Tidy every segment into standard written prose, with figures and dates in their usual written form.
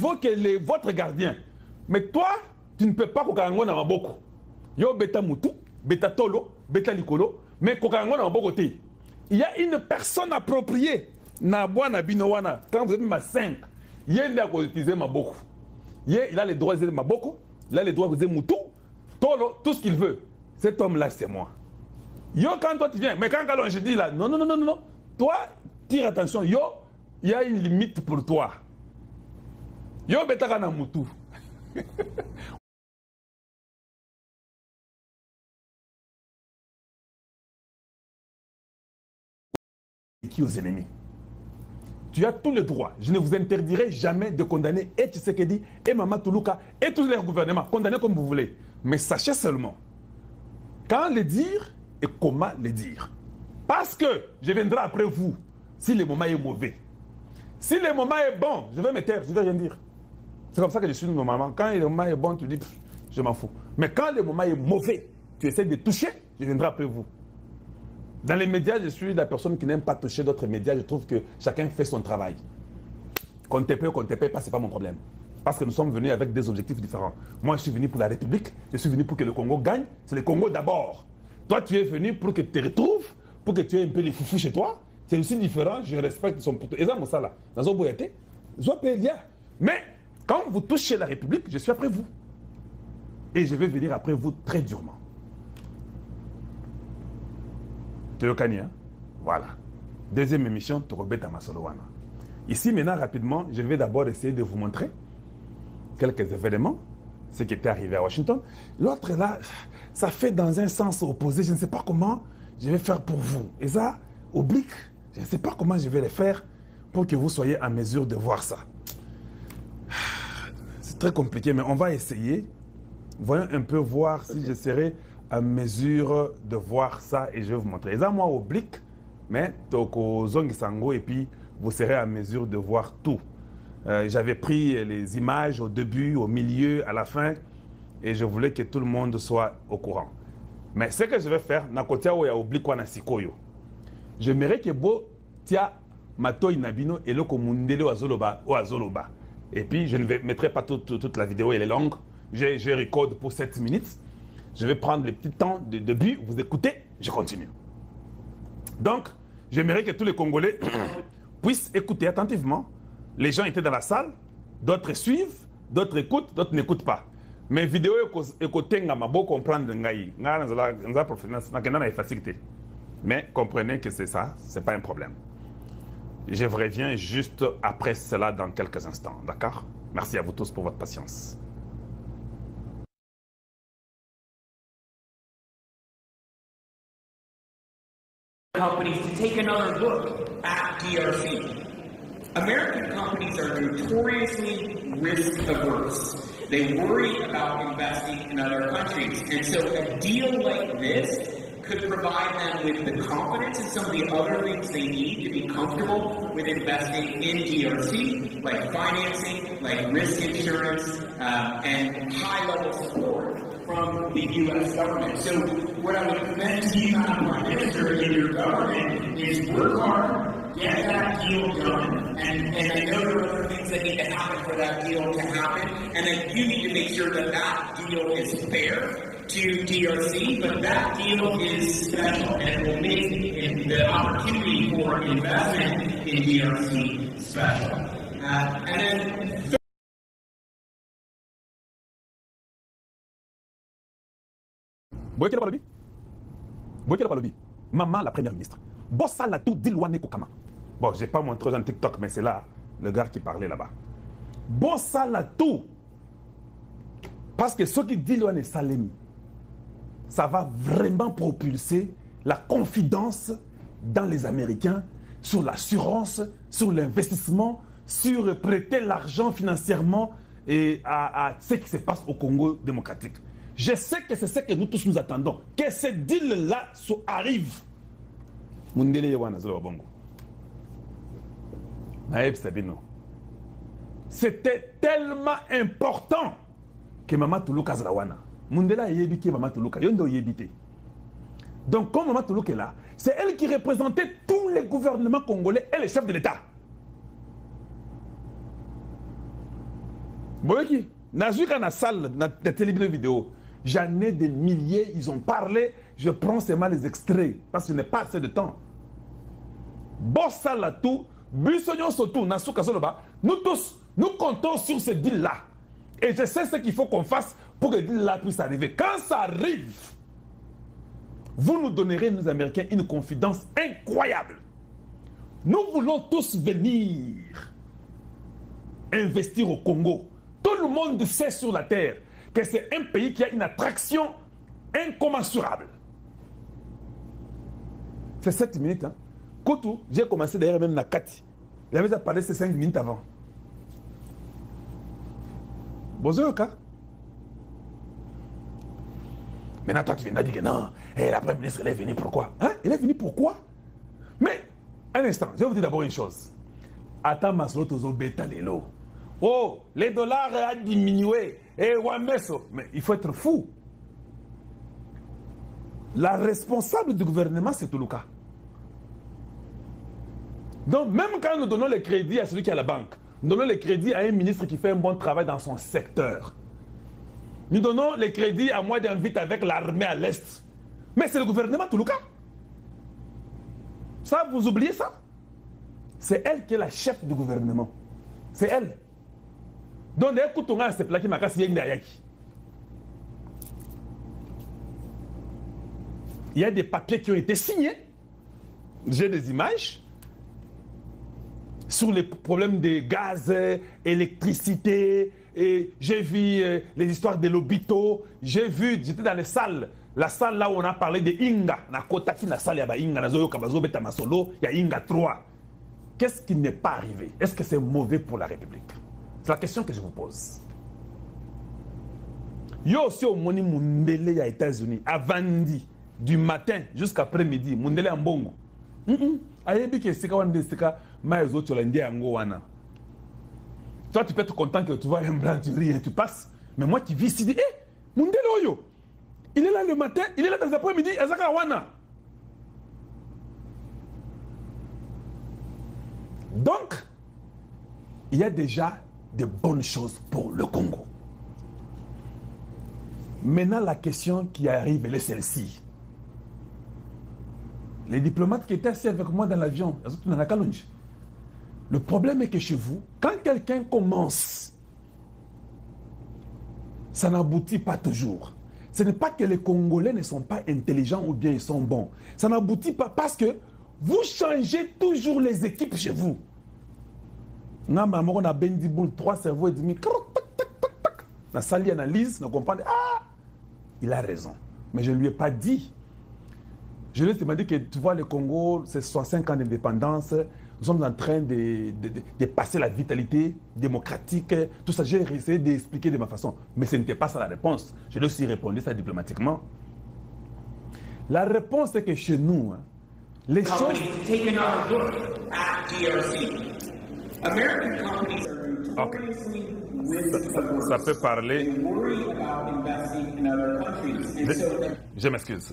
vaut que votre gardien. Mais toi, tu ne peux pas kokarango na maboko. Yo beta mutu, beta tolo, beta likolo, mais kokarango na maboko te. Il y a une personne appropriée. Na bwana binowana, quand vous êtes ma 5, il a utilisé maboko. Il a les droits de maboko, il a les droits de mutu, tolo, tout ce qu'il veut. Cet homme-là, c'est moi. Yo, quand toi tu viens, mais quand je dis là, non, non, non, non, non, toi, tire attention, yo, il y a une limite pour toi. Yo, betaka na mutu. Qui aux ennemis. Tu as tout le droit. Je ne vous interdirai jamais de condamner et Tshisekedi et Mama Toulouka et tous les gouvernements. Condamnez comme vous voulez. Mais sachez seulement quand le dire et comment le dire. Parce que je viendrai après vous si le moment est mauvais. Si le moment est bon, je vais me taire, je ne vais rien dire. C'est comme ça que je suis normalement. Quand le moment est bon, tu dis, je m'en fous. Mais quand le moment est mauvais, tu essaies de toucher, je viendrai après vous. Dans les médias, je suis la personne qui n'aime pas toucher d'autres médias. Je trouve que chacun fait son travail. Qu'on te paye ou qu'on ne te paye pas, ce n'est pas mon problème. Parce que nous sommes venus avec des objectifs différents. Moi, je suis venu pour la République. Je suis venu pour que le Congo gagne. C'est le Congo d'abord. Toi, tu es venu pour que tu te retrouves, pour que tu aies un peu les foufous chez toi. C'est aussi différent. Je respecte son poteau. Et ça, mon ça là. Dans un boyauté, je dois payer. Mais quand vous touchez la République, je suis après vous. Et je vais venir après vous très durement. Théokani, hein? Voilà. Deuxième émission, Torobeta Masolowana. Ici, maintenant, rapidement, je vais d'abord essayer de vous montrer quelques événements, ce qui était arrivé à Washington. L'autre, là, ça fait dans un sens opposé. Je ne sais pas comment je vais faire pour vous. Et ça, oblique, je ne sais pas comment je vais le faire pour que vous soyez en mesure de voir ça. C'est très compliqué, mais on va essayer. Voyons un peu voir si je serai à mesure de voir ça et je vais vous montrer. Et ça, moi, oblique, mais toko zongi sango et puis vous serez à mesure de voir tout. J'avais pris les images au début, au milieu, à la fin et je voulais que tout le monde soit au courant. Mais ce que je vais faire, nakotia ou ya oblique wana sikoyo. J'aimerais que bo tia mato inabino et le komundele ou azoloba. Et puis je ne mettrai pas toute la vidéo, elle est longue. Je recorde pour 7 minutes. Je vais prendre le petit temps de début, vous écoutez, je continue. Donc, j'aimerais que tous les Congolais puissent écouter attentivement. Les gens étaient dans la salle, d'autres suivent, d'autres écoutent, d'autres n'écoutent pas. Mais vidéo écoutez, on va comprendre facilité. Mais comprenez que c'est ça, c'est pas un problème. Je reviens juste après cela dans quelques instants, d'accord? Merci à vous tous pour votre patience. Companies to take another look at DRC. American companies are notoriously risk averse. They worry about investing in other countries. And so a deal like this could provide them with the confidence and some of the other things they need to be comfortable with investing in DRC, like financing, like risk insurance, and high-level support from the U.S. government. So what I would recommend to you, Madam Prime Minister, in your government is work hard, get that deal done, and I know there are other things that need to happen for that deal to happen, and then you need to make sure that that deal is fair to DRC, but that deal is special, and it will make the opportunity for investment in DRC special. And then Boykela Balobi, maman la première ministre. Bossa la tout dilwane kokama. Bon, j'ai pas montré dans TikTok, mais c'est là le gars qui parlait là-bas. Bossa la tout. Parce que ceux qui dilwane Salemi, ça va vraiment propulser la confidence dans les Américains sur l'assurance, sur l'investissement, sur prêter l'argent financièrement et à ce qui se passe au Congo démocratique. Je sais que c'est ce que nous tous nous attendons. Que ce deal-là arrive. C'était tellement important que Mama Toulouka Zalawana. Mundela yebiki Mama Toulouka. Yondo yebite. Donc, comme Mama Toulouka est là, c'est elle qui représentait tous les gouvernements congolais et les chefs de l'État. Boyeki, Nazuka na salle, na télévision vidéo. J'en ai des milliers, ils ont parlé. Je prends seulement les extraits parce que je n'ai pas assez de temps. Bossa la tout, Bussonyon surtout, Nasuka Soloba. Nous tous, nous comptons sur ce deal-là. Et je sais ce qu'il faut qu'on fasse pour que le deal-là puisse arriver. Quand ça arrive, vous nous donnerez, nous Américains, une confidence incroyable. Nous voulons tous venir investir au Congo. Tout le monde sait sur la terre que c'est un pays qui a une attraction incommensurable. C'est 7 minutes. Hein. Koutou, j'ai commencé d'ailleurs même Nakati. Il avait parlé ces 5 minutes avant. Bonjour, cas. Maintenant, toi, tu viens de dire que non. Et la Première ministre, elle est venue pourquoi? Hein? Elle est venue pourquoi? Mais, un instant, je vais vous dire d'abord une chose. Attends, Maslow, Lelo. Oh, les dollars ont diminué. Et Wameso. Mais il faut être fou. La responsable du gouvernement, c'est Toulouka. Donc, même quand nous donnons les crédits à celui qui a la banque, nous donnons les crédits à un ministre qui fait un bon travail dans son secteur. Nous donnons les crédits à moi d'invite avec l'armée à l'Est. Mais c'est le gouvernement Toulouka. Ça, vous oubliez ça? C'est elle qui est la chef du gouvernement. C'est elle. Donc, écoute, on a ce plat qui m'a cassé. Il y a des papiers qui ont été signés. J'ai des images sur les problèmes de gaz, électricité. Et j'ai vu les histoires de l'hôpital. J'ai vu, j'étais dans les salles. La salle là où on a parlé de Inga. Na Kotaki, na salle, il y a Inga, na Zoyo Kabazo, Beta Masolo, il y a Inga 3. Qu'est-ce qui n'est pas arrivé? Est-ce que c'est mauvais pour la République? C'est la question que je vous pose. Yo aussi au Moni Mundele aux États-Unis, à Vandi, du matin jusqu'à après-midi, Mundele en Bongo. Ayebi ke sika wande sika, ma ezo tolandi ango wana. Toi, tu peux être content que tu vois un blanc, tu ris et tu passes. Mais moi qui vis ici, dis, Mundele Oyo, il est là le matin, il est là dans l'après-midi, Azaka Wana. Donc, il y a déjà de bonnes choses pour le Congo. Maintenant, la question qui arrive, elle est celle-ci. Les diplomates qui étaient assis avec moi dans l'avion, le problème est que chez vous, quand quelqu'un commence, ça n'aboutit pas toujours. Ce n'est pas que les Congolais ne sont pas intelligents ou bien ils sont bons. Ça n'aboutit pas parce que vous changez toujours les équipes chez vous. On a bendi boule 3 cerveaux et demi. La salle analyse, on comprend. Ah, il a raison. Mais je ne lui ai pas dit. Je lui ai demandé que tu vois le Congo, c'est 65 ans d'indépendance. Nous sommes en train de passer la vitalité démocratique. Tout ça, j'ai essayé d'expliquer de ma façon. Mais ce n'était pas ça la réponse. Je lui ai aussi répondu ça diplomatiquement. La réponse est que chez nous, hein, les choses... Okay. Ça peut parler. Je m'excuse.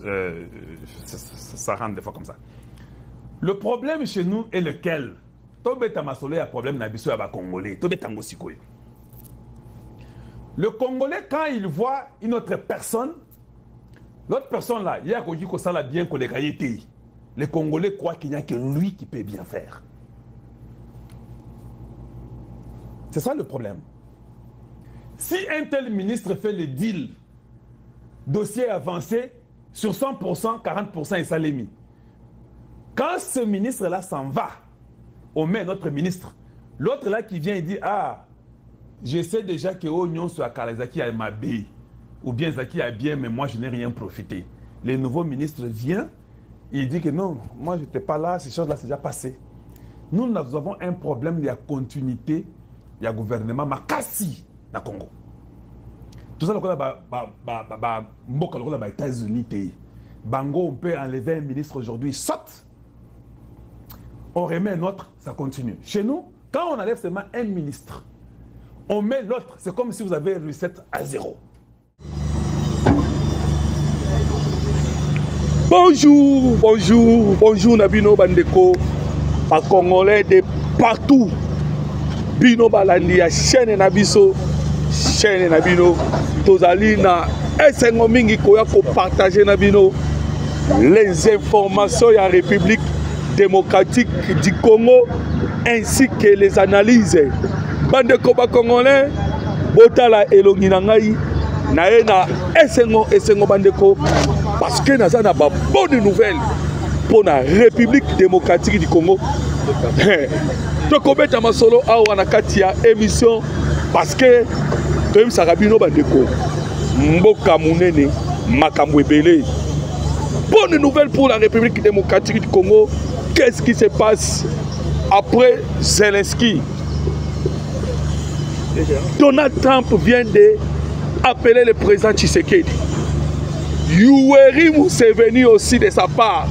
Ça rentre des fois comme ça. Le problème chez nous est lequel? Le problème Congolais. Le Congolais, quand il voit une autre personne, l'autre personne là, il y a que ça l'a bien collègue. Les Congolais croient qu'il n'y a que lui qui peut bien faire. C'est ça le problème. Si un tel ministre fait le deal, dossier avancé, sur 100%, 40%, et ça l'est mis. Quand ce ministre-là s'en va, on met notre ministre. L'autre là qui vient et dit, ah, je sais déjà que Oignon soit Kalazaki a mabé, ou bien Zaki a bien, mais moi je n'ai rien profité. Le nouveau ministre vient, il dit que non, moi je n'étais pas là, ces choses-là c'est déjà passé. Nous avons un problème de la continuité. Il y a un gouvernement Makassi dans le Congo. Tout ça, les États-Unis, Bango, on peut enlever un ministre aujourd'hui, saute. On remet un autre, ça continue. Chez nous, quand on enlève seulement un ministre, on met l'autre, c'est comme si vous avez une recette à 0. Bonjour, bonjour, bonjour Nabino Bandeko, à Congolais de partout. Bino balandi ya chaîne na biso chaîne na bino tozali na esengo mingi koya ko partager na bino les informations de la République démocratique du Congo ainsi que les analyses. Bande koba congolais, botala elongi na ngai na ena esengo bandeko parce que naza na ba bonne nouvelle pour la République démocratique du Congo. Tokobeta masolo awa na kati ya émission parce que toyim sarabino bandeko mboka munene makambo ebele. Bonne nouvelle pour la République démocratique du Congo. Qu'est-ce qui se passe après Zelensky? Donald Trump vient d'appeler le président Tshisekedi. Yoweri Museveni aussi de sa part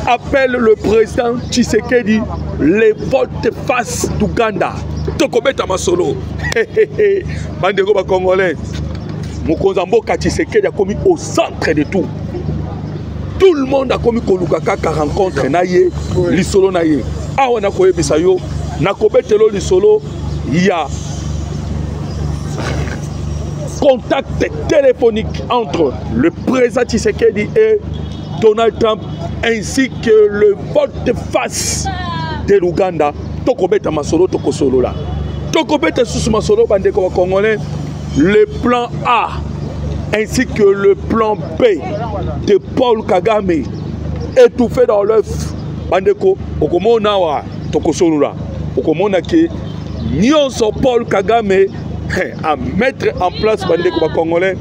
appelle le président Tshisekedi les volte-face d'Ouganda. Tokobeta masolo. Bandeko ba Congolais. Mokonzamboka Tshisekedi a commis au centre de tout. Tout le monde a commis kolukaka ka rencontre naye lisolo naye. Awa na koyebisa yo na kobetelo lisolo ya contact téléphonique entre le président Tshisekedi et Donald Trump ainsi que le volte-face de l'Ouganda. Tokobeta masolo tokosolo la. Tokobeta susu masolo bandeko congolais. Le plan A ainsi que le plan B de Paul Kagame étouffé dans l'œuf. Bandeko, okomona wa tokosolula. Okomona ke nyonso Paul Kagame à mettre en place bandeko congolais.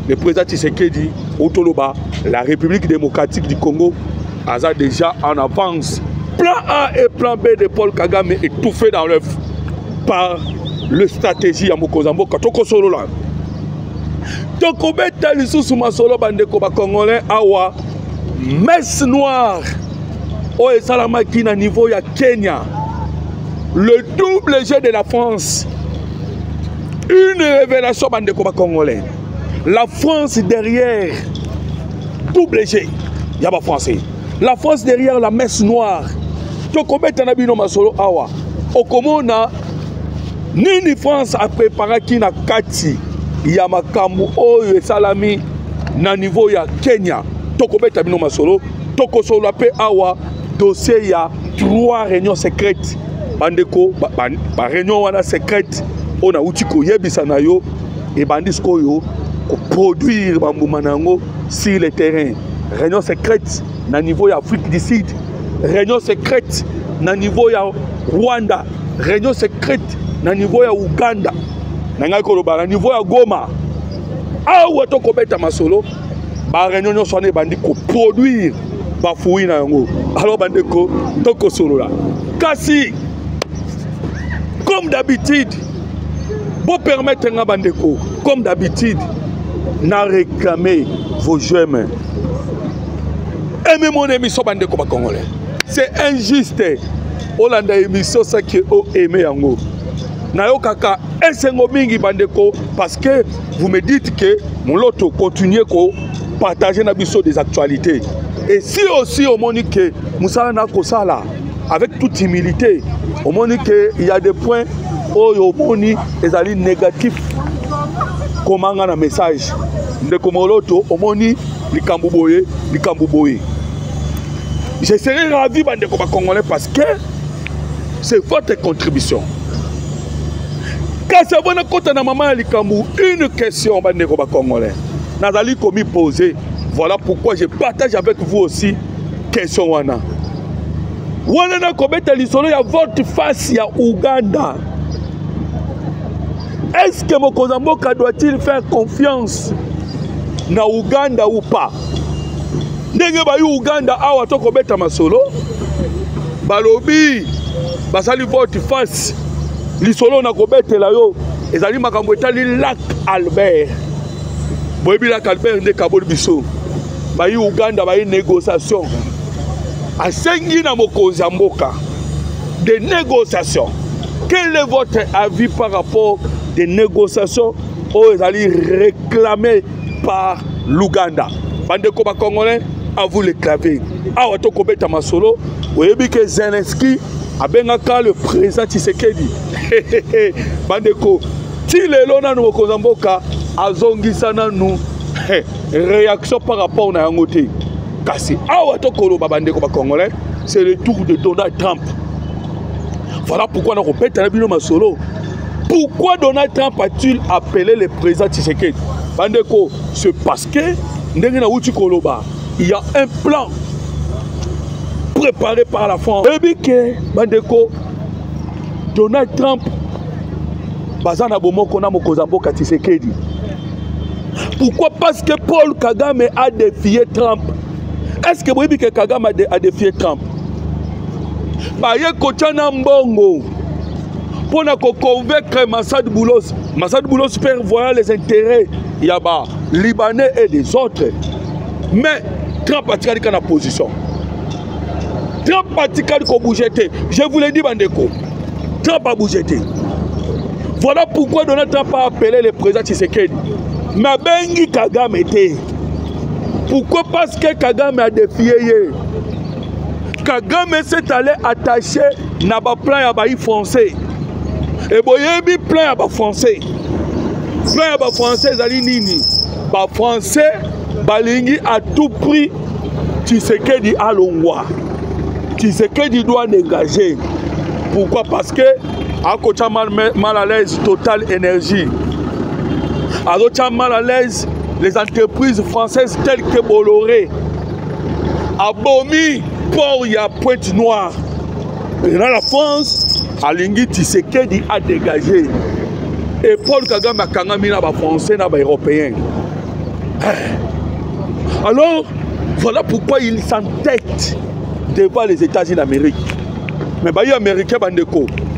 Le président Tshisekedi Otoloba, la République démocratique du Congo a déjà en avance. Plan A et plan B de Paul Kagame étouffé dans l'œuf par le stratégie à Mokozamboka Tokosolola. Tokobeta lisusu masolo bandeko ba congolais awa messe noire o esalamaki na niveau ya Kenya. Le double G de la France. Une révélation bandeko ba congolais. La France derrière double G yaba français. La France derrière la messe noire. Tokobeta na bino masolo awa. Okomona Nini France a préparé qui na kati ya makambu oyo esalami na niveau ya Kenya. Tokobeta bino masolo, tokosolo pe awa dossier ya 3 réunions secrètes. Bandeko ba réunion wana secrète ona uti ko yebisa na yo e bandisko yo ko produire bambuma nango sur le terrain. Réunion secrète na niveau ya Afrique du Sud, réunion secrète na niveau ya Rwanda, réunion secrète na niveau ya Uganda, na koloba na niveau ya Goma. Awa tokobeta masolo ba réunion nyonso ne bandi ko produire ba fuyi na yango. Alors bandeko toko solo la. Kasi comme d'habitude bo permettre nga bandeko comme d'habitude na réclamer vos j'aime. Aimez mon émission bandeko ba congolais. C'est injuste. Olanda émission ça que o aimer yango. Nayo kaka esengo mingi bandeko parce que vous me dites que mon loto continue ko partager na biso des actualités. Et si aussi au moni que musala na kosala avec toute humilité, au moni que il y a des points au moni ezali négatif comment na message de komoloto au moni likambu boye. Je serai ravi bandeko ba congolais parce que c'est votre contribution. Quand ça va na na maman likambu une question bandeko ba congolais. Nazali komi poser. Voilà pourquoi je partage avec vous aussi question wana. Wana na kobeta lisolo ya votre face ya Ouganda. Est-ce que Mokozamboka doit-il faire confiance na Ouganda ou pas? Ndenge ba Ouganda awa to kobeta masolo. Balobi basali votre face. Lisolo na kobetela yo ezali makambo etali Lac Albert. Boyebi Lac Albert nde kaboli biso. Bayi Ouganda bayi négociation. Asengi na mokonzi mboka des négociations. Quel est votre avis par rapport des négociations aux ezali réclamées par l'Ouganda? Bandeko ba congolais à vous le claver. Awa to kobeta masolo, oyebi ke Zelensky abengaka le président Tshisekedi. Bandeko ti lelo nanu mokonzi mboka azongisa nanu réaction par rapport na yango te kasi awa tokoloba bandeko ba congolais c'est le tour de Donald Trump. Voilà pourquoi on répète à la masolo. Pourquoi Donald Trump a-t-il appelé le président Tshisekedi? Bandeko, c'est parce que il y a un plan préparé par la France. Et que Bandeko, Donald Trump, Bazana Bomoko na Mokozamboka Tshisekedi. Pourquoi? Parce que Paul Kagame a défié Trump. Est-ce que vous savez que Kagame a défié Trump? Baye Kochana Mbongo pour convaincre Massad Boulos. Massad Boulos prévoit les intérêts Yaba, Libanais et des autres. Mais Trump a tiré dans la position. Trump a tiré dans bougé. Je vous l'ai dit, Bandeko. Trump a bougé. Voilà pourquoi Donald Trump a appelé le président Tshisekedi. Mais Bengi Kagame était. Pourquoi? Parce que Kagame a défié. Kagame s'est allé attacher na ba plan ya ba français. Et boyebi plan ya ba français. Plan ya ba français zali nini? Ba français balingi à tout prix Tshisekedi alongwa. Tshisekedi doit dégager. Pourquoi? Parce que à côté mal à l'aise Total Énergie. À côté mal à l'aise les entreprises françaises telles que Bolloré. Abomi pour y a Pointe-Noire. Et dans la France, Alingi Tshisekedi a dégagé. Et Paul Kagame a kangami na ba français na ba européen. Alors, voilà pourquoi il s'entête devant les États-Unis d'Amérique. Mais les Américains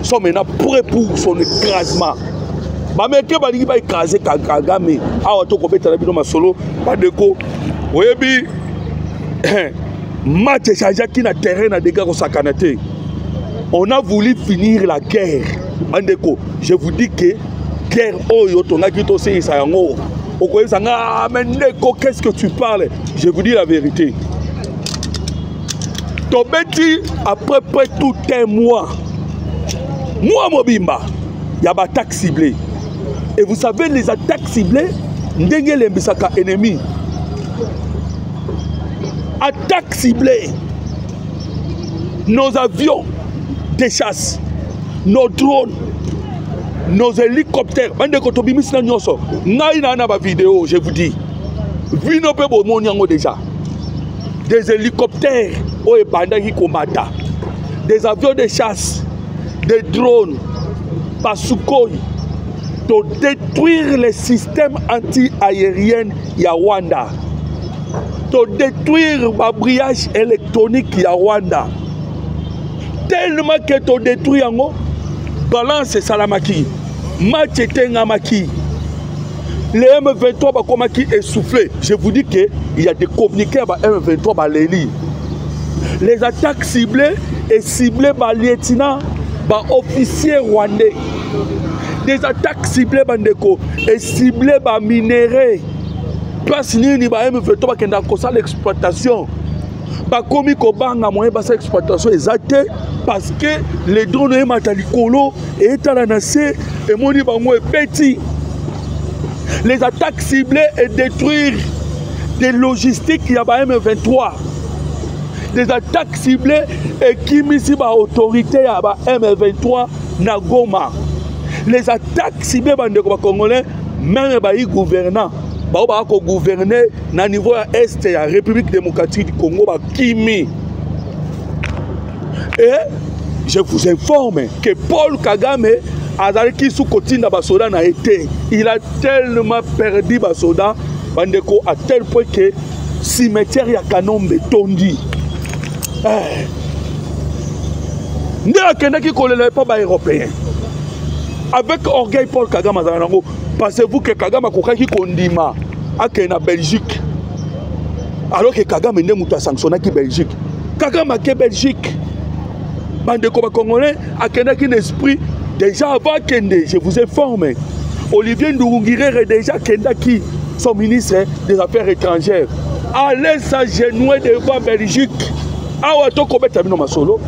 sont maintenant prêts pour son écrasement. Les Américains vont écraser Kagame. Ah, tu peux te dire solo, Bandeko. Oui, match échangé qui n'a terrain à dégâts au Sakanate. On a voulu finir la guerre. Bandeko, je vous dis que guerre oyo ton akito c'est Isayango. Qu'est-ce que tu parles? Je vous dis la vérité. Tobeti après près tout un mois. Moi Mobimba, il y a des attaques ciblées. Et vous savez les attaques ciblées, ndenge les bisaka ennemis. Attaques ciblées. Nos avions de chasse, nos drones, nos hélicoptères. Vidéo, je vous dis. Déjà. Des hélicoptères des avions de chasse, des drones, par Sukhoi, pour détruire les systèmes anti-aériens Rwanda. Pour détruire le brillage électronique Rwanda. Tellement que tu détruis balance Salamaki, match Tengamaki, les M23 Bakomaki essoufflés. Je vous dis qu'il y a des communiqués à M23 Baléli. Les attaques ciblées et ciblées par lieutenant, par officier rwandais. Des attaques ciblées Bandeko et ciblées par minéraux. Place ni ba M23 qui est l'exploitation. Bakomi Kobanga moyen basa exploitation exacte parce que les drones et matalikolo et talanacé et moni bango petit. Les attaques ciblées et détruire des logistiques il y a M23. Des attaques ciblées et qui misi ba autorité à M23 na Goma. Les attaques ciblées bandeko congolais même ba gouvernant ba ko gouverner na niveau à est ya République démocratique du Congo ba kimi. Et je vous informe que Paul Kagame azalaki sous kotinda basoda na été. Il a tellement perdu basoda bandeko à tel point que cimetière ya Kanombe tondi. Ndela kendaki kolela pas ba européen. Avec orgueil Paul Kagame azanango. Pensez-vous que Kagame a kondima à Belgique alors que Kagame n'est pas sanctionné qui Belgique. Kagame a que Belgique. Bande comme Congolais a un esprit déjà avant Kende. Je vous informe. Olivier Ndoungiré déjà Kendaki, son ministre des Affaires étrangères. Allez s'agenouiller devant Belgique. Ah to kobeta bino masolo.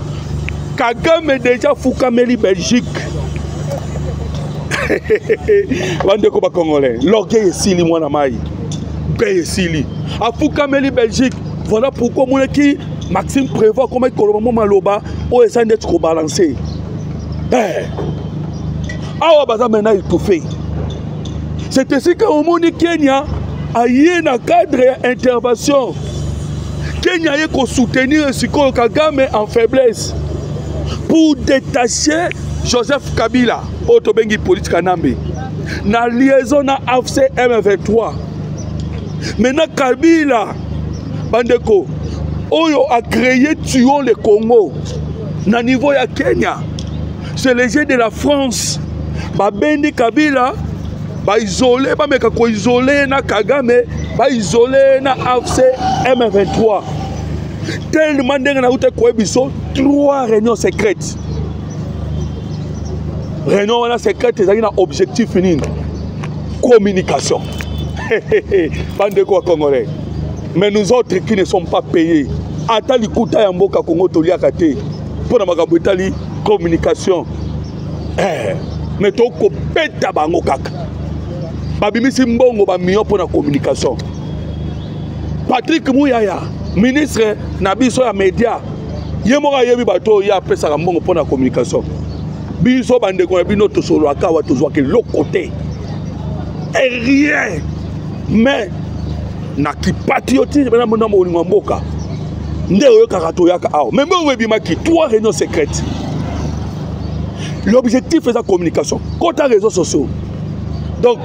Kagame déjà Foukameli Belgique. bandeko ba congolais l'orgueil esili mwana mai paix esili afukameli Belgique. Voilà pourquoi mon qui Maxime prévoit comment il maloba o essaie d'être rebalancé. Awa baza maintenant il tout fait. C'est ainsi qu'au monde Kenya a eu un cadre d'intervention. Kenya a eu soutenir Siko Kagame en faiblesse pour détacher Joseph Kabila au Tobengi politique Kanambe. Na liaison na AFC M23. Maintenant Kabila bandeko Oyo a créé tuons le Congo na niveau ya Kenya. C'est les gens de la France. Babendi Kabila ba isolé ba meka ko isolé na Kagame ba isolé na AFC M23. Tellement ndenge na ute ko biso 3 réunions secrètes. Réunion na secrète ezali na objectif fini. Communication. Bandeko congolais. Mais nous autres qui ne sommes pas payés. Atali kuta ya mboka Congo toliaka te. Pona makambo etali communication. Mais toko peta bango kaka. Babimisi mbongo ba million pour la communication. Patrick Mouyaya, ministre na biso ya média. Yemoka yebi bato ya pesa mbongo pour la communication. Biso bandeko na bino to solo akawa to zwa ke l'autre côté. Et rien. Mais na ki patriotisme na mona mo mboka. Nde oyo kakato yaka awo. Même webi maki 3 réunions secrètes. L'objectif est la communication. Quant à réseaux sociaux. Donc,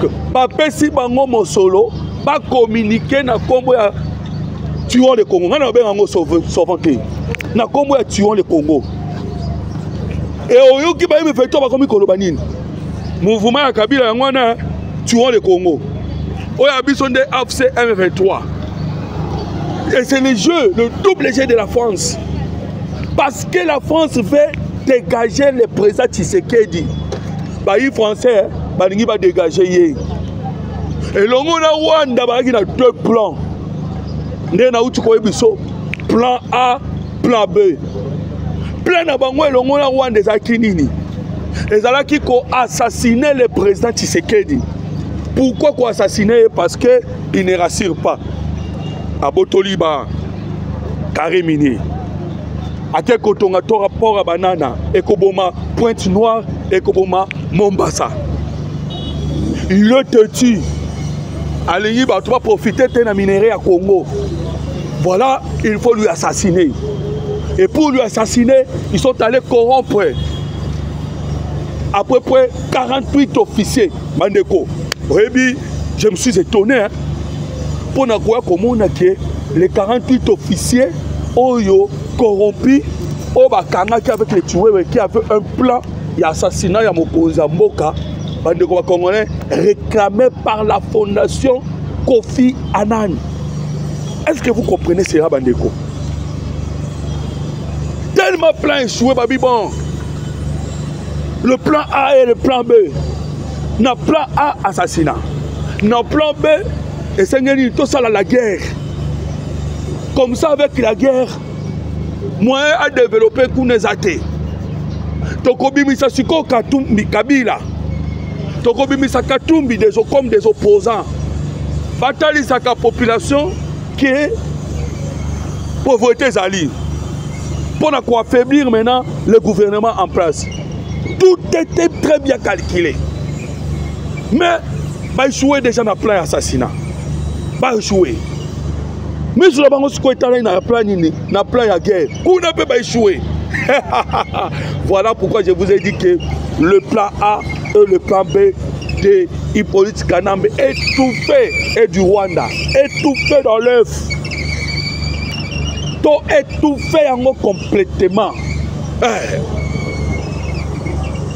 si bango mon solo, pas communiquer na combo ya tuons le Congo. On a bien en sauveté. Na combo ya tuons le Congo. Et oyo qui va me faire toi comme Kolobanine. Mouvement ya Kabila yangwana tuons le Congo. Oya bisonde AFC M23. Et c'est le jeu, le double jeu de la France. Parce que la France veut dégager le président Tshisekedi. Les Français va dégager. Et le monde a Rwanda a 2 plans. Plan A, plan B. Plan A, le monde a Rwanda des Akinini. Les Alaki ont assassiné le président Tshisekedi. Pourquoi assassiner? Parce qu'il ne rassure pas. À Botoliba, Karimini. À quel côté on a tout rapport à Banana, Ekoboma, Pointe-Noire, Ekoboma, Mombasa. Le tue. Allez, il va profiter de la minerai à Congo. Voilà, il faut lui assassiner. Et pour lui assassiner, ils sont allés corrompre à peu près 48 officiers. Mandeko. Oui, je me suis étonné. Hein, pour ne pas comment les 48 officiers Oyo corrompus au Bakanga qui avec les tueurs qui avait un plan d'assassinat à Mokoza Mboka, bandeko congolais réclamé par la fondation Kofi Annan. Est-ce que vous comprenez cela, bandeko? Tellement plan échoué, babi bon. Le plan A et le plan B. Dans le plan A, assassinat. Dans le plan B, et c'est tout ça la guerre. Comme ça, avec la guerre, moi, a développé Kounezate. Tokobimisa Siko Katumbi Kabila. Tokobimisa Katumbi comme des opposants. Bataille sa population qui est pauvreté Zali. Pour affaiblir maintenant le gouvernement en place. Tout était très bien calculé. Mais, bah échoué déjà dans le plan d'assassinat. Bah échoué. Mais sur la banque, ce qu'on est allé dans le plan de guerre, on ne peut pas échouer. Voilà pourquoi je vous ai dit que le plan A et le plan B de Hippolyte Kanambe étouffé et du Rwanda, étouffé dans l'œuf. Tout étouffé en complètement.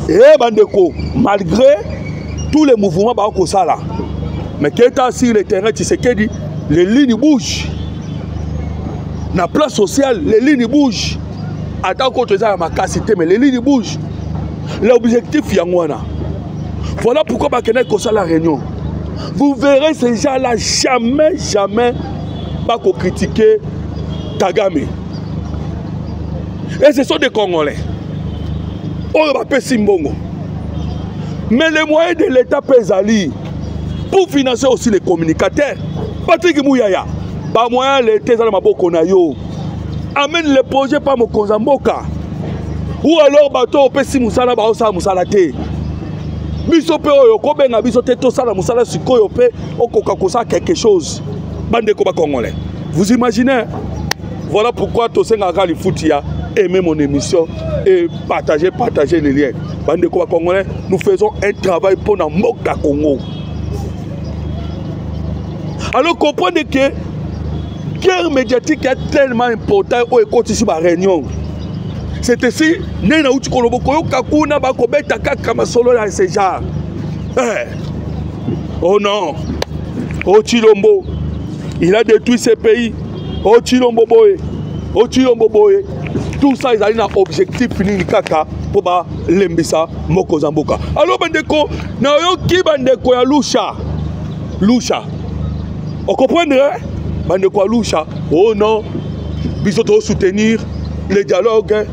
Et bandeko, malgré tous les mouvements comme ça là, mais qui est sur le terrain, tu sais qu'il dit, les lignes bougent. Dans la place sociale, les lignes bougent. Attends qu'on te dise ma capacité, mais les lignes bougent. L'objectif est Yangwana. Voilà pourquoi je vais comme ça la réunion. Vous verrez ces gens-là jamais pas critiquer Kagame. Et ce sont des Congolais. On va payer Simbongo. Mais les moyens de l'État pèsent pour financer aussi les communicateurs. Patrick Mouyaya, par moyen l'État dans ma boko na yo. Amène le projet par mon Konzamboka. Ou alors bateau pesi musala ba osa musala te. Biso pe oyo ko benga biso te to sala musala sikoyo pe okoka kosa quelque chose. Bande ko ba congolais. Vous imaginez? Voilà pourquoi Tosenga Kali Foutia aimez mon émission et partagez les liens. Bande ko ba congolais, nous faisons un travail pour na Moka Congo. Alors comprenez que guerre médiatique est tellement importante au écoute ici ma réunion. C'est ici, Nena Uchikoloboko Kakuna Bakobeta Kakama solo dans ces genres. Oh non, oh Chilombo, il a détruit ces pays. Oh Chilombo Boye, oh Chilombo Boye. Tout ça, ils ont un objectif fini kaka pour ba lembisa Moko Zamboka. Alors bandeko, na yo ki bandeko ya Lusha. Lusha. On comprendrait? Bandeko ya Lusha. Oh non, bisoto soutenir le dialogue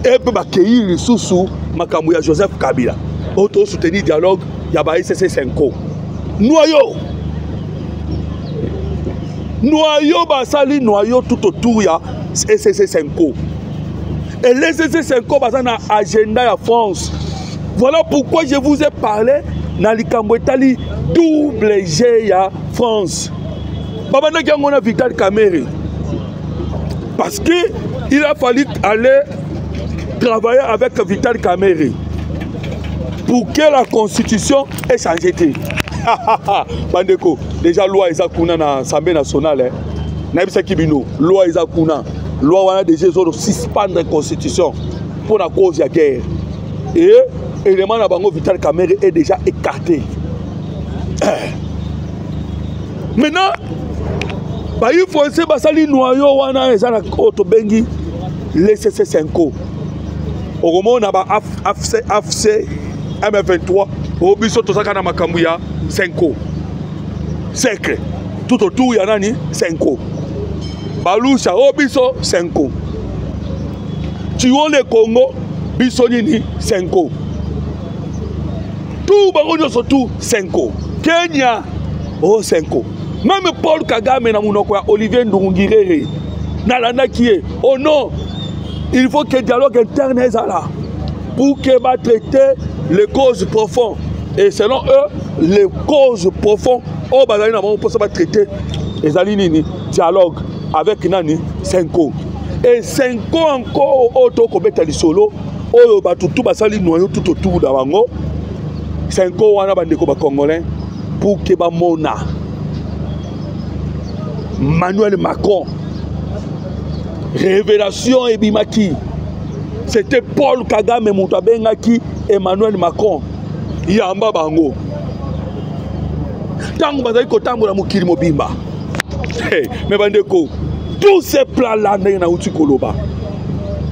et peut accueillir les sous Makamouya Joseph Kabila. Auto soutenir le dialogue, il y a SCC 5. Noyau. Noyau basali noyau tout autour ya SCC 5. Et les SCC 5 basana na agenda ya France. Voilà pourquoi je vous ai parlé dans l'Ikambouetali double G ya France. Babana Gangona Vital Kamere. Parce que il a fallu aller travailler avec Vital Kamere pour que la constitution ait changé. Bandeko, déjà loi Isakuna na l'Assemblée nationale. Naibisa Kibino, loi Isakuna, loi wana déjà suspendre la constitution pour la cause de la guerre. Et l'élément na bango Vital Kamere est déjà écarté. Maintenant, il faut essayer de noyau wana ezana auto bengi les CC5. Au moment on a AFC M23 au biso to saka na makambuya 5. Secret. Tout autour ya nani 5. Balusha au biso 5. Tuons le Congo biso nini 5. Tout bango surtout 5. Kenya oh 5. Même Paul Kagame na munoko ya Olivier Ndungirere nalanda qui est oh non, il faut que le dialogue interne soit là pour que va traiter les causes profondes. Et selon eux, les causes profondes, oh bazali na bon pour ça va traiter les alinini dialogue avec nani 5. Et 5 encore auto kobeta lisolo oyo batutu basali noyo tout autour da bango 5 wana bandeko ba congolais pour que ba mona Emmanuel Macron. Révélation et Bimaki. C'était Paul Kagame Moutabengaki Emmanuel Macron. Yamba Bango. Tango bazali kotambo na mukili mobimba. Mais bandeko, tous ces plans-là na uti koloba.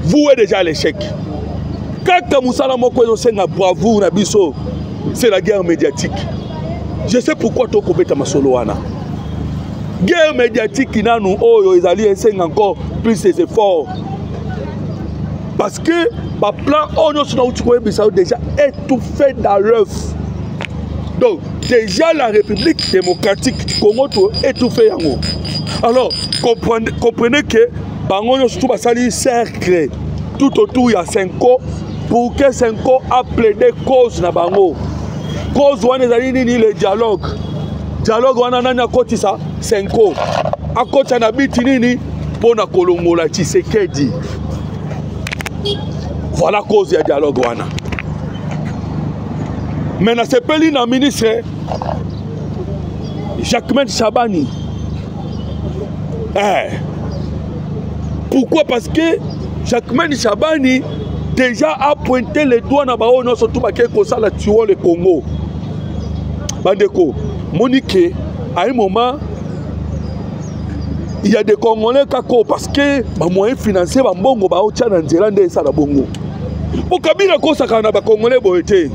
Vous êtes déjà à l'échec. Kaka musala moko ezosenga bravoure na biso, c'est la guerre médiatique. Je sais pourquoi to kobeta masolo wana. Guerre médiatique qui n'a nous oh ils allaient essayer encore plus ses efforts parce que ma plan on a déjà étouffé dans l'œuf. Donc déjà la République démocratique du Congo est étouffée yango. Alors comprenez que bango surtout basali cercle tout autour il y a 5 ans pour que 5 ans a plaidé cause na bango. Cause wana ezali nini le dialogue. Dialogue wana nani akoti sa 5 ans. Akoti na biti nini pona kolongola Tshisekedi. Voilà cause ya dialogue wana. Mais na sepeli na ministre Jacquemain Chabani. Pourquoi? Parce que Jacquemain Chabani déjà a pointé les doigts na bao non surtout ba ko sala tuo le Congo. Bandeko Monique, à un moment, il y a des Congolais kako parce que les moyens financiers sont bons, ils sont en Zélande et ça bongo. Pour Kabila kosaka na ba Congolais boité.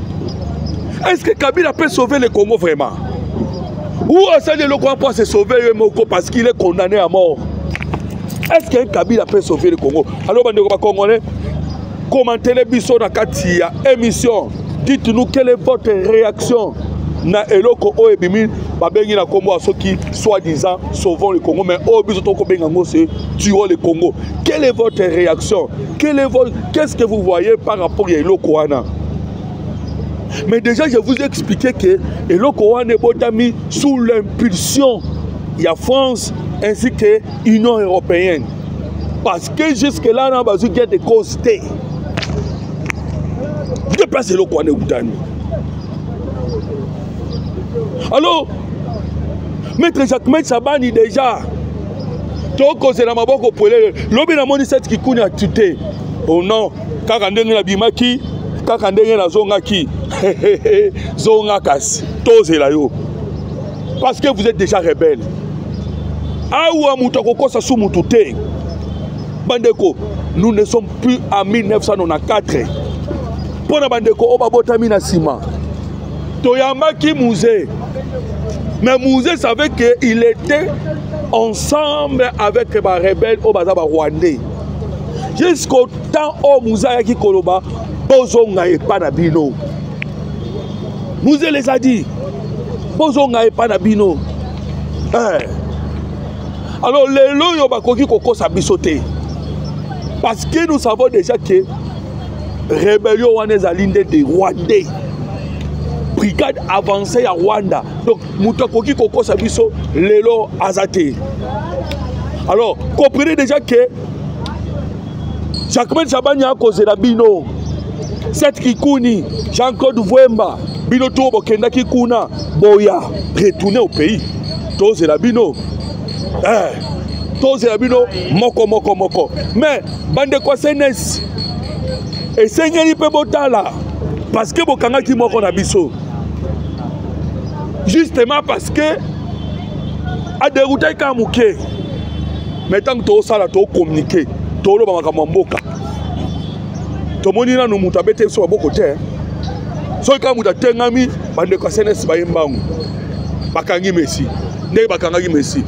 Est-ce que Kabila peut sauver le Congo vraiment? Ou est-ce que le Congo peut se sauver parce qu'il est condamné à mort? Est-ce que Kabila peut sauver le Congo? Alors bandeko ba Congolais, commentez les biso na kati ya émission Dites-nous quelle est votre réaction na eloko o ebimi babengi na Congo à ceux qui soi-disant sauvons le Congo, mais au biso toko bengango c'est tuons le Congo. Quelle est votre réaction? Qu'est-ce que vous voyez par rapport à eloko wana? Mais déjà je vous ai expliqué que eloko wana est botami sous l'impulsion de la France ainsi que l'Union européenne. Parce que jusque-là, on a besoin de costés. Déplacez le coin de Boutani. Alors, Maître Jacques Sabani déjà, tu as la maboko pour le lobby na moni set qui kuni a tuté. Oh non, quand on est bimaki, quand on est na zongaki, zongakas, tozé la yo. Parce que vous êtes déjà rebelle. Awa mutoko sa sou mutute. Bandeko, nous ne sommes plus en 1994. Pour la Bandeko, oba botami na sima. Toyamaki Mouzé. Mais Mouzé savait qu'il était ensemble avec les rebelles au Bazaba Rwandais. Jusqu'au temps où Mouzé a dit Koloba, Bozonga et Panabino. Mouzé les a dit, Bozonga et Panabino. Alors, les lois bakoki koko sabisoté. Parce que nous savons déjà que rébellion wana alinde de Rwandais. Brigade avancée à Rwanda. Donc, mutakoki koko sabiso lelo azate. Alors, comprenez déjà que Jacques Chabani a causé la bino. Cette Kikouni, Jean-Claude Vouemba, bino tobo kenda Kikuna, boya, retourner au pays. Tous la bino. Tous les bino moko. Mais bande quoi CNS et sengeli pe botala parce que bokanga ki moko na biso. Justement parce que a dérouté ka muke. Mais tant que to sala to communiquer, to lo ba makambo mboka. To moni na no muta bete so boko te. So ka muta tengami bande quoi CNS ba yembangu. Bakangi Messi. Ne bakanga ki Messi.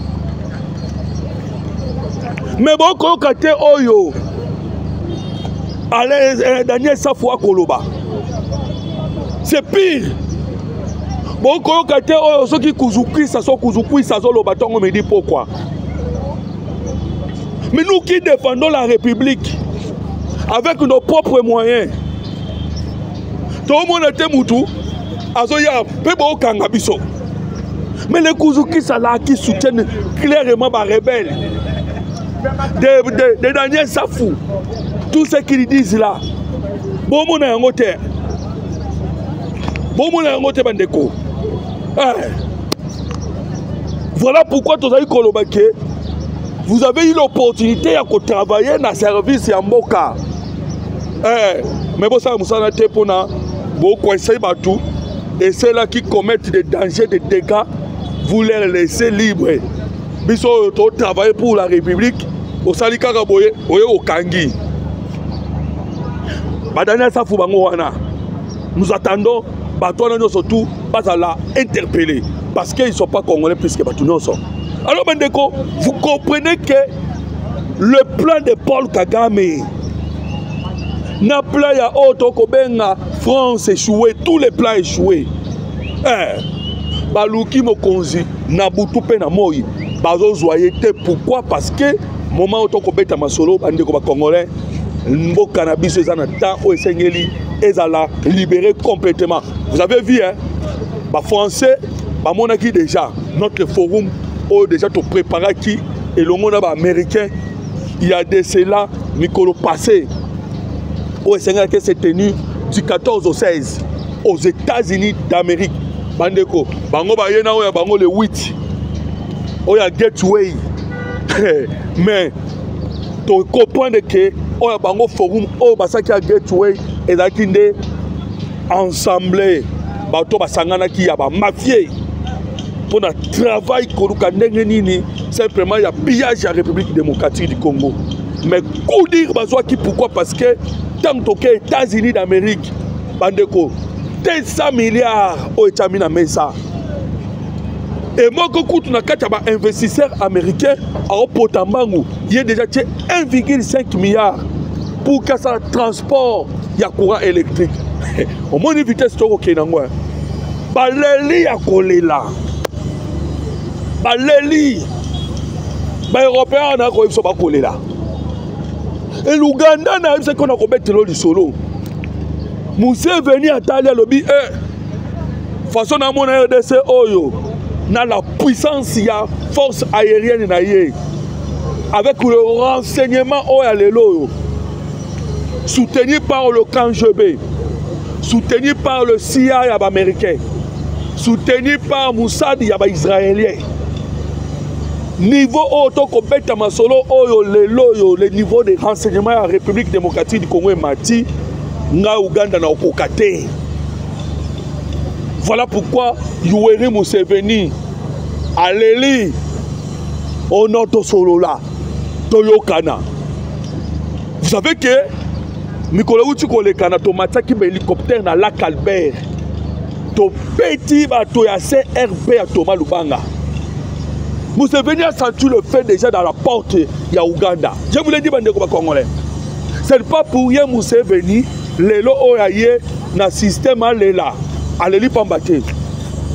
Mais bon, quand oyo, allez, Daniel Safwa Koloba, c'est pire. Bon, quand oyo, ceux qui Kouzouki, ça sont le bâton, on me dit pourquoi. Mais nous qui défendons la République, avec nos propres moyens, tout le monde était moutou, azoya, peu bon kangabiso. Mais les Kouzouki, ça là, qui soutiennent clairement les rebelles. De Daniel Safou, tout ce qu'ils disent là, bon mon a un hôtel, bandeko. Voilà pourquoi vous avez Kolobake, vous avez eu l'opportunité de travailler dans le service en Mboka. Mais bon ça moussana tepona, bon conseil batou, et ceux là qui commettent des dangers, des dégâts, vous les laissez libres. Biso to travailler pour la République au salikaka boye oye okangi badana safu bango wana nous attendons batona surtout pas à la interpeller parce qu'ils ne sont pas congolais plus que batuna sont. Alors bandeko, vous comprenez que le plan de Paul Kagame na plan ya otoko benga France échoué, tous les plans échoués. Baluki mokonzi na butu pe na moi bazo zoyete. Pourquoi? Parce que moment où toko beta masolo bandeko ba congolais mboka na biso ezana temps o esengeli ezala libéré complètement. Vous avez vu hein, ba français ba monaki déjà notre forum o déjà to préparer qui et le monde ba américain il y a de cela Nicolo passé au esengeli que c'est tenu du 14 au 16 aux États-Unis d'Amérique. Bandeko bango ba yena o ya bango le 8 o ya gateway. Mais tu comprends que o ya bango forum o basaki ya gateway ezaki nde ensemble bato basangana ki ya ba mafia pour na travail koluka ndenge nini simplement ya pillage ya République démocratique du Congo. Mais coup dire bazwa ki pourquoi? Parce que tant que États-Unis d'Amérique bandeko 200 milliards au États-Unis mesa. Et moi, quand on a un investisseur américain à Potambangu, il y a déjà 1,5 milliard pour que ça transport, il y a courant électrique. Au moins, vitesse toko kenangwa. Baleli ya kolela. Baleli. Ba Européen na ko biso ba kolela. Et l'Ouganda na biso ko na ko betelo lisolo. Museveni atali lobi façon na mon RDC oyo na la puissance ya force aérienne na ye avec le renseignement oyo lelo soutenu par le KGB, soutenu par le CIA américain, soutenu par Mossad ya israélien. Niveau auto kobeta masolo oyo lelo yo le niveau de renseignement ya République démocratique du Congo mati nga Uganda na okokate. Voilà pourquoi Yoweri Museveni aleli onoto solo là toyokana. Vous savez que Mikolo uti kolekana to mataki ba hélicoptère na lac Albert to petit bato ya CRP ya Thomas Lubanga. Museveni a senti le fait déjà dans la porte ya Uganda. Je vous l'ai dit bandeko ba Congolais. C'est pas pour rien Museveni lelo oyaye na système alela aleli pambate.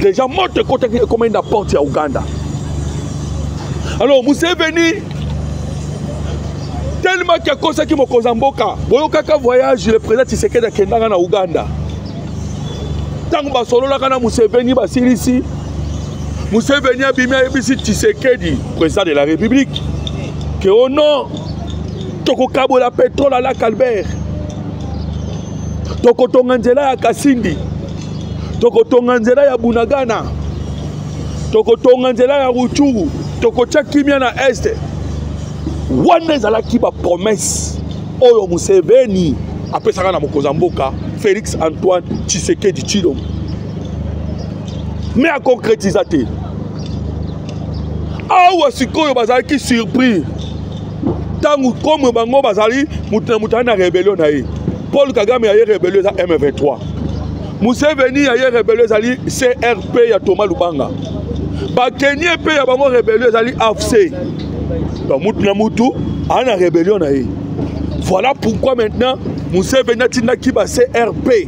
Déjà monte côté comme une porte ya Uganda. Alors Museveni tellement qu'il y a cosa qui me mboka boyo kaka voyage le président Tshisekedi akendanga na Uganda tango basolo la kana Museveni basilisi Museveni abimi abisi Tshisekedi président de la République que au nom toko kabola pétrole à la Albert toko tonga nzela ya Kasindi toko tonga nzela ya Bunagana toko tonga nzela ya Ruchuru toko tia kimia na Est. Wana ezalaki ba promesse oyo Museveni apesaka na mokonzi mboka Félix Antoine Tshisekedi Tshilombo mais a concrétisé te awa sikoyo bazalaki surpris tangu comme bango bazali mutana na rébellion na ye Paul Kagame ya rébellion za M23 Museveni ya rébellion zali CRP ya Thomas Lubanga bakenie pe ya bango rébellion zali AFC. Donc, Moutou a une rébellion. Voilà pourquoi maintenant, Museveni a qui va CRP.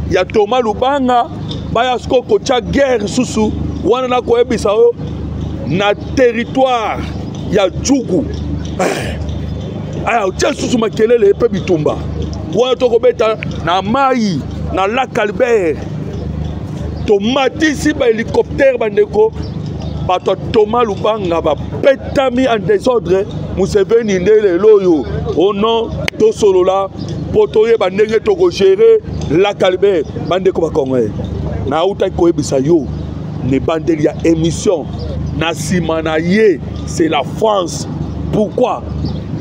Il y a Thomas Lubanga, il y a une guerre sous na territoire. Il y a Djougou. Il y a sous Makelele et Pebitumba. Il y a Maï, na lac Albert. Tomati si ba hélicoptère bandeko. Thomas Lubanga va pétami en désordre Museveni ndele loyo au nom de Solola potoye bandenge toko gérer la Calbert bande ko bakongwe na uta ko ebisa yo ne bandeli ya émission na simanaye c'est la France. Pourquoi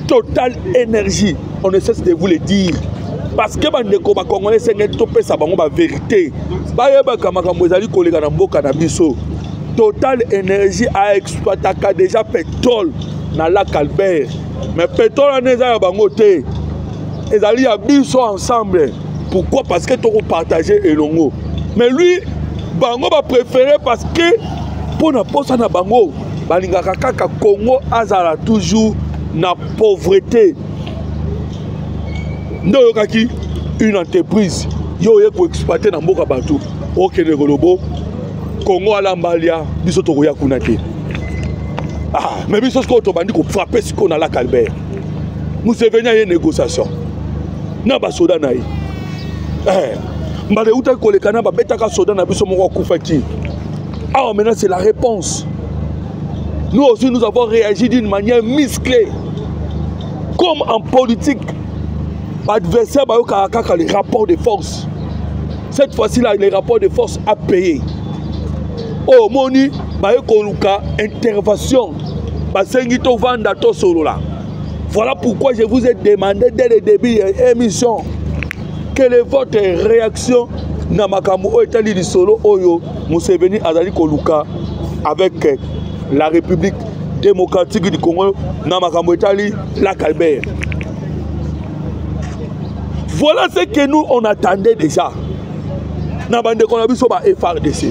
Total Énergie, on ne cesse de vous le dire parce que bande ko bakongwe c'est ngé topesa bango ba vérité ba yeba kamakambo ezali kolega na mboka na biso. Total Énergie a exploité déjà pétrole dans la Albert. Mais pétrole n'est pas bangoté. Ils allaient à biso ensemble. Pourquoi? Parce que tu as partagé Elongo. Mais lui, bango va préférer parce que pour ne pas na bango, balingaka kaka Congo azala toujours na pauvreté. Ndo kaki une entreprise yo ye ko exploiter na mboka bato. OK le golobo. Congo à l'ambalia, biso to ya kunate. Ah, mais biso ko to bandi ko frapper ce qu'on a la Calbert. Museveni a une négociation. Na ba soda na yi. Mbale uta ko le kana ba betaka soda na biso moko kufaki. Ah, maintenant c'est la réponse. Nous aussi nous avons réagi d'une manière musclée. Comme en politique, l'adversaire ba yo kaka les rapports de force. Cette fois-ci là, les rapports de force à payer. Oh moni baye koluka intervention basengi to vanda to solo là. Voilà pourquoi je vous ai demandé dès le début de l'émission quelle est votre réaction na makambo o etali di solo oyo Museveni azali koluka avec la République démocratique du Congo na makambo etali la Calbert. Voilà ce que nous on attendait déjà. Na bande ko na biso ba FRDC.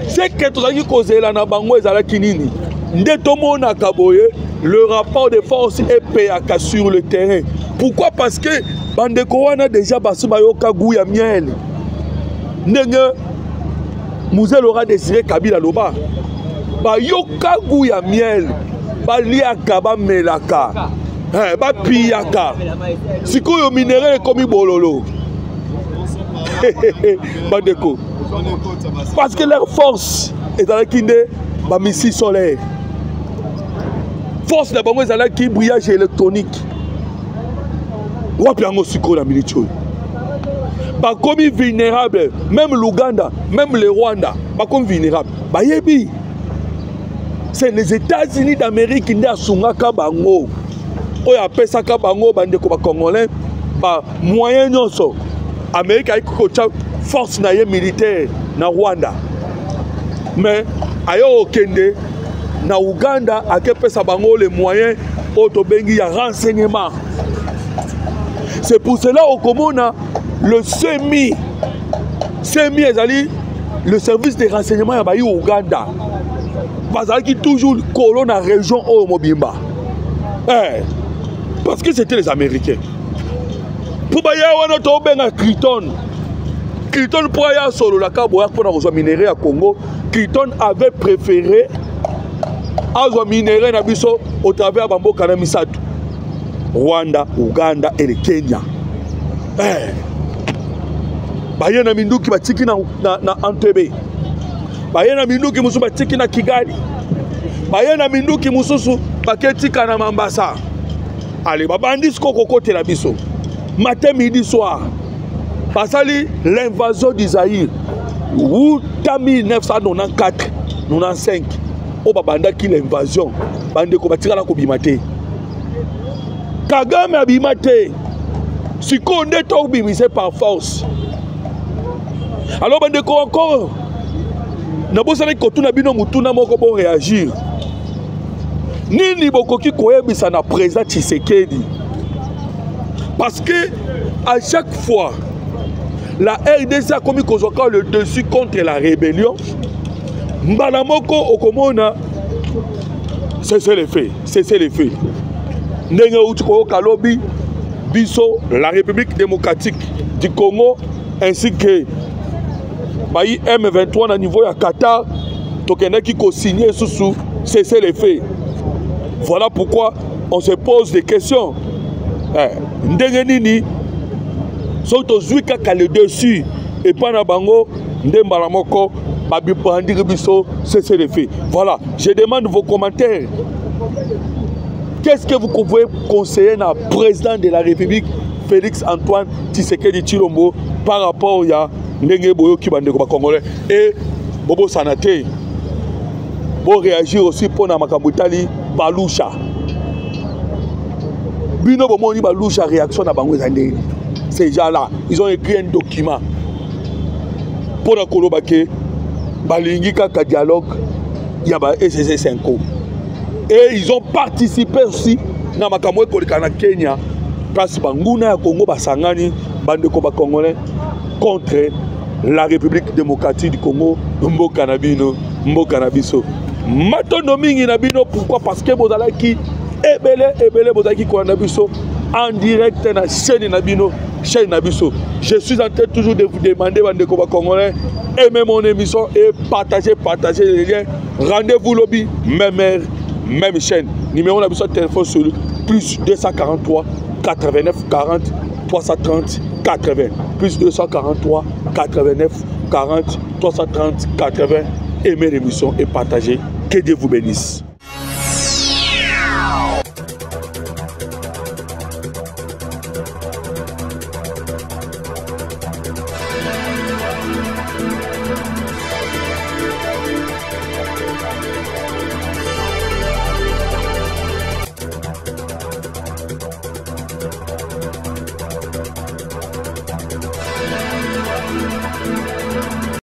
C'est que tout ça qui cause la nabango ezala kinini. Ndetomo na kaboye, le rapport de force est payé sur le terrain. Pourquoi? Parce que bandeko wana déjà basi bayoka goût ya miel ndenge Mouzé Laurent Désiré Kabila loba bayoka goût ya miel baliaka bamelaka bapiyaka sikoyo minérale ekomi bololo bandeko parce que leur force ezalaki nde bamissile solaire force na bango ezalaki brillage électronique wapi yango sikoyo na miniti oyo bakomi vulnérable même l'Ouganda même le Rwanda bakomi vulnérable bayebi c'est les États-Unis d'Amérique nde asungaka bango oyo apesaka bango bandeko bakongolais ba moyen nyonso Amérique ayiki kotia force na ye militaire na Rwanda mais ayo okende na Uganda akepesa bango les moyens oyo tobengi ya renseignement. C'est pour cela au Komona le SEMI ezali le service de renseignement ya bayi Uganda bazalaki toujours colon na région oyo mobimba parce que c'était les Américains. Pour baya wana to benga Clinton pour ya solo la kaboya pour na minerai à Congo. Clinton avait préféré azwa minerai na biso au travers bamboka na misatu Rwanda, Uganda et le Kenya. Baye na minduki batiki na Entebbe. Baye na minduki musu batiki na Kigali. Baye na minduki mususu baketika na Mambasa. Allez, babandis kokote la biso. Matin, midi, soir. Pasali l'invasion d'Isaïr. Ou 1994, 95. O babanda ki l'invasion. Bande ko batira la ko bimate. Kagame abimate. Si konde to bimise par force. Alors bande ko encore. Nabosala ko tuna bino mutuna moko bon réagir. Nini bokoki koyebisa na président Tshisekedi. Parce que à chaque fois la RDC a commis le dessus contre la rébellion. Mbalamoko okomona c'est les faits, c'est les faits. Ndenge utiko kalobi biso la République démocratique du Congo ainsi que Bayi M23 na niveau ya Qatar tokenaki ko signer sous c'est les faits. Voilà pourquoi on se pose des questions. Ndenge nini soto zui kaka le dessus et pas na bango ndembala moko babi pandi biso c'est les faits. Voilà, je demande vos commentaires. Qu'est-ce que vous pouvez conseiller na président de la République Félix Antoine Tshisekedi Tshilombo par rapport ya ndenge boyoki bandeko ba congolais et bobo sanate pour réagir aussi pour na makambutali balusha bino bomoni balusha réaction na bango ezande ces gens là ils ont écrit un document pour na koloba ke balingi kaka dialogue ya ba SSC5 et ils ont participé aussi na makambo ekoleka na Kenya place banguna ya Congo basangani bandeko ba congolais contre la République démocratique du Congo mboka na bino mboka na biso matondo mingi na bino. Pourquoi? Parce que bozalaki ebele bozalaki ko na biso en direct na chaîne na bino chaîne na biso. Je suis en train toujours de vous demander bandeko ba congolais aimez mon émission et partagez les liens. Rendez-vous lobby même chaîne. Numéro na biso téléphone sur plus 243 89 40 330 80 plus 243 89 40 330 80. Aimez l'émission et partagez. Que Dieu vous bénisse.